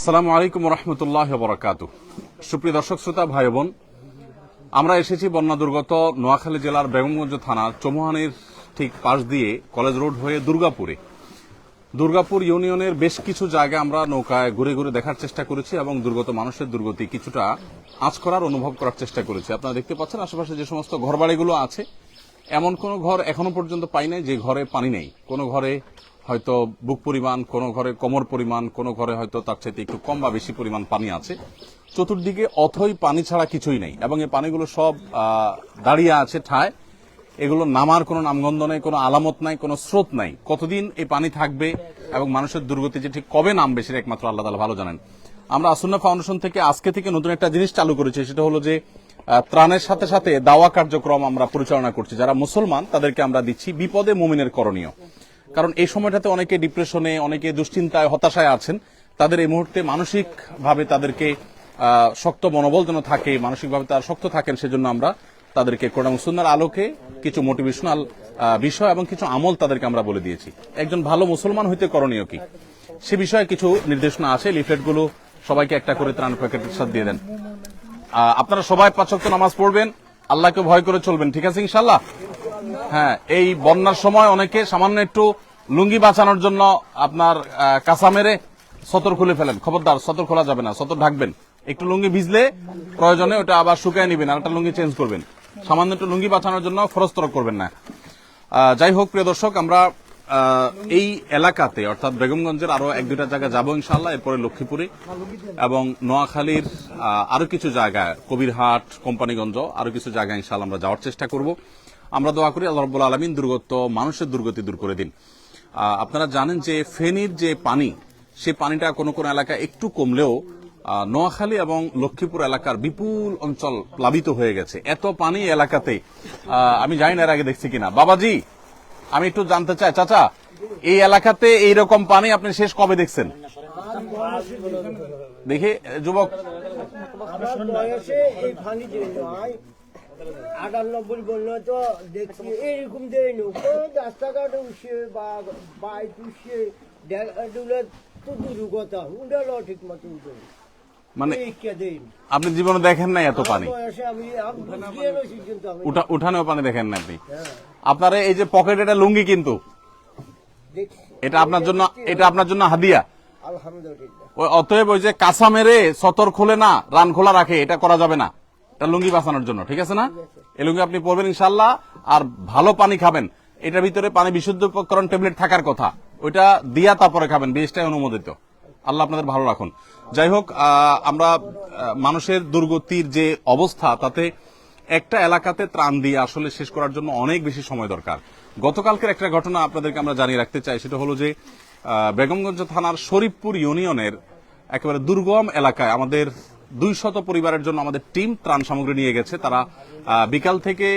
আসসালামু আলাইকুম রহমতুল্লাহ বরাকাতু। সুপ্রিয় দর্শক শ্রোতা ভাই বোন, আমরা এসেছি বন্যা দুর্গত নোয়াখালী জেলার বেগমগঞ্জ থানার চৌমুহানির ঠিক পাশ দিয়ে কলেজ রোড হয়ে দুর্গাপুর ইউনিয়নের বেশ কিছু জায়গা আমরা নৌকায় ঘুরে ঘুরে দেখার চেষ্টা করেছি এবং দুর্গত মানুষের দুর্গতি কিছুটা আঁচ করার অনুভব করার চেষ্টা করেছি। আপনারা দেখতে পাচ্ছেন আশেপাশে যে সমস্ত ঘরবাড়িগুলো আছে, এমন কোন ঘর এখনো পর্যন্ত পাই নাই যে ঘরে পানি নেই। কোনো ঘরে হয়তো বুক পরিমাণ, কোনো ঘরে কোমর পরিমাণ, কোনো ঘরে হয়তো তার চাইতে একটু কম বা বেশি পরিমাণ পানি আছে। চতুর্দিকে অথই পানি ছাড়া কিছুই নেই এবং এই পানিগুলো সব দাঁড়িয়ে আছে ঠায়। এগুলো নামার কোনো নামগন্ধ নেই, কোনো আলামত নাই, কোনো স্রোত নাই। কতদিন এই পানি থাকবে এবং মানুষের দুর্গতি যে ঠিক কবে নামবে সেটা একমাত্র আল্লাহ তাআলা ভালো জানেন। আমরা আসুন্নাহ ফাউন্ডেশন থেকে আজকে থেকে নতুন একটা জিনিস চালু করেছি, সেটা হলো যে ত্রাণের সাথে সাথে দাওয়া কার্যক্রম আমরা পরিচালনা করছি। যারা মুসলমান তাদেরকে আমরা দিচ্ছি বিপদে মুমিনের করণীয়। কারণ এই সময়টাতে অনেকে ডিপ্রেশনে, অনেকে দুশ্চিন্তায়, হতাশায় আছেন। তাদের এই মুহূর্তে মানসিকভাবে তাদেরকে শক্ত মনোবল যেন থাকে, মানসিকভাবে তারা শক্ত থাকেন, সেজন্য আমরা তাদেরকে কোরআন এবং সুন্নাহর আলোকে কিছু মোটিভেশনাল বিষয় এবং কিছু আমল তাদেরকে আমরা বলে দিয়েছি। একজন ভালো মুসলমান হইতে করণীয় কি সে বিষয়ে কিছু নির্দেশনা আছে। লিফলেটগুলো সবাইকে একটা করে ত্রাণ প্যাকেটের সাথে দিয়ে দেন। আপনারা সবাই 5 ওয়াক্ত নামাজ পড়বেন, আল্লাহকে ভয় করে চলবেন, ঠিক আছে ইনশাআল্লাহ? হ্যাঁ, এই বন্যার সময় অনেকে সামান্য একটু লুঙ্গি বাঁচানোর জন্য আপনার কাঁচা মেরে সতর খুলে ফেলেন। খবরদার, সতর খোলা যাবে না, সতর ঢাকবেন। একটু লুঙ্গি ভিজলে প্রয়োজনে ওটা আবার শুকায় নিবেন, আর একটা লুঙ্গি চেঞ্জ করবেন। সামান্য একটু লুঙ্গি বাঁচানোর জন্য ফরজ-তরক করবেন না। যাই হোক প্রিয় দর্শক, আমরা এই এলাকাতে অর্থাৎ বেগমগঞ্জের আরো 1-2টা জায়গা যাবো ইনশাআল্লাহ, এরপরে লক্ষ্মীপুরে এবং নোয়াখালীর আরো কিছু জায়গায়, কবিরহাট, কোম্পানিগঞ্জ, আরো কিছু জায়গায় ইনশাআল্লাহ আমরা যাওয়ার চেষ্টা করব। আমরা দোয়া করি আল্লাহ রাব্বুল আলামিন দুর্গত মানুষের দুর্গতি দূর করে দিন। আপনারা জানেন যে ফেনীর যে পানি, সেই পানিটা কোনো কোনো এলাকা একটু কমলেও নোয়াখালী এবং লক্ষ্মীপুর এলাকার বিপুল অঞ্চল প্লাবিত হয়ে গেছে। এত পানি এলাকাতে আমি জানি না এর আগে দেখছি কিনা। বাবাজি, আমি একটু জানতে চাই, চাচা, এই এলাকাতে এইরকম পানি আপনি শেষ কবে দেখছেন? দেখি যুবক, 98 বললো তো দেখছি এরকম দেয় না, রাস্তাঘাট উঠছে বা বাইক উঠছে, তো দূর কথা উঠালো ঠিক মতো উঠে। মানে আপনি জীবনে দেখেন নাই এত পানি? উঠানেও পানি দেখেন না আপনি? আপনার এই যে পকেট, এটা লুঙ্গি কিন্তু এটা আপনার জন্য হাদিয়া। আলহামদুলিল্লাহ। অতএব ওই যে কাঁচা মেরে সতর খুলে না, রান খোলা রাখে, এটা করা যাবে না। এটা লুঙ্গি বাঁচানোর জন্য, ঠিক আছে না? এই লুঙ্গি আপনি পরবেন ইনশাআল্লাহ, আর ভালো পানি খাবেন। এটার ভিতরে পানি বিশুদ্ধকরণ ট্যাবলেট থাকার কথা, ওইটা দিয়া তারপরে খাবেন, বেশটাই অনুমোদিত। আল্লাহ আপনাদের ভালো রাখুন। যাই হোক, আমরা মানুষের দুর্গতির যে অবস্থা, তাতে একটা এলাকাতে ত্রাণ দিয়ে আসলে শেষ করার জন্য অনেক বেশি সময় দরকার। গতকালকের একটা ঘটনা আপনাদেরকে আমরা জানিয়ে রাখতে চাই, সেটা হলো যে বেগমগঞ্জ থানার শরীফপুর ইউনিয়নের একেবারে দুর্গম এলাকায় আমাদের 200 পরিবারের জন্য আমাদের টিম ত্রাণ সামগ্রী নিয়ে গেছে। তারা বিকাল থেকে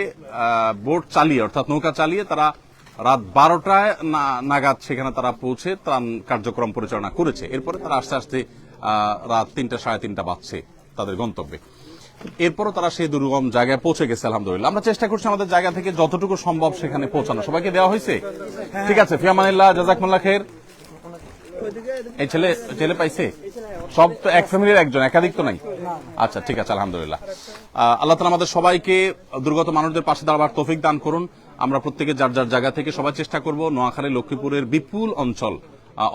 বোট চালিয়ে, অর্থাৎ নৌকা চালিয়ে, তারা রাত 12টায় নাগাদ সেখানে তারা পৌঁছে ত্রাণ কার্যক্রম পরিচালনা করেছে। এরপরে তারা আস্তে আস্তে রাত 3টা, 3:30 বাজছে তাদের গন্তব্যে। এরপরও তারা সেই দুর্গম জায়গায় পৌঁছে গেছে আলহামদুলিল্লাহ। আমরা চেষ্টা করছি আমাদের জায়গা থেকে যতটুকু সম্ভব সেখানে পৌঁছানো। সবাইকে দেওয়া হয়েছে? ঠিক আছে, ফিয়ামানিল্লাহ, জাযাকুমুল্লাহ খাইর। এই ছেলে পাইছে? সব তো এক ফ্যামিলির একজন, একাধিক তো নাই? আচ্ছা, ঠিক আছে, আলহামদুলিল্লাহ। আল্লাহ তাআলা আমাদের সবাইকে দুর্গত মানুষদের পাশে দাঁড়াবার তৌফিক দান করুন। আমরা প্রত্যেকে যার যার জায়গা থেকে সবাই চেষ্টা করব। নোয়াখালী, লক্ষ্মীপুরের বিপুল অঞ্চল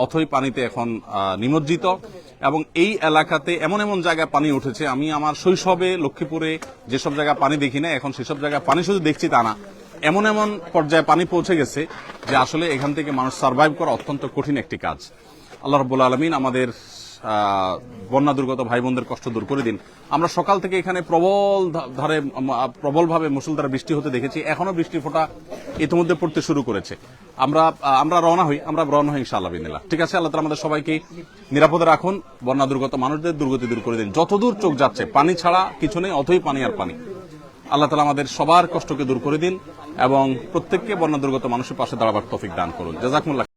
অথই পানিতে এখন নিমজ্জিত এবং এই এলাকাতে এমন এমন জায়গায় পানি উঠেছে, আমি আমার শৈশবে লক্ষ্মীপুরে যেসব জায়গায় পানি দেখি না, এখন সেসব জায়গায় পানি শুধু দেখছি তা না, এমন এমন পর্যায়ে পানি পৌঁছে গেছে যে আসলে এখান থেকে মানুষ সার্ভাইভ করা অত্যন্ত কঠিন একটি কাজ। আল্লাহ রাব্বুল আলামিন আমাদের বন্যা দুর্গত ভাই বোনদের কষ্ট দূর করে দিন। আমরা সকাল থেকে এখানে প্রবলভাবে মুষলধারে বৃষ্টি হতে দেখেছি। এখনো বৃষ্টির ফোঁটা ইতিমধ্যে পড়তে শুরু করেছে। আমরা রওনা হই ইনশাআল্লাহ বিদিনিল্লাহ। ঠিক আছে, আল্লাহ তাআলা আমাদের সবাইকে নিরাপদে রাখুন, বন্যা দুর্গত মানুষদের দুর্গতি দূর করে দিন। যতদূর চোখ যাচ্ছে পানি ছাড়া কিছু নেই, অথই পানি আর পানি। আল্লাহ তাআলা আমাদের সবার কষ্টকে দূর করে দিন এবং প্রত্যেককে বন্যা দুর্গত মানুষের পাশে দাঁড়াবার তৌফিক দান করুন। জাযাকুমুল্লাহ।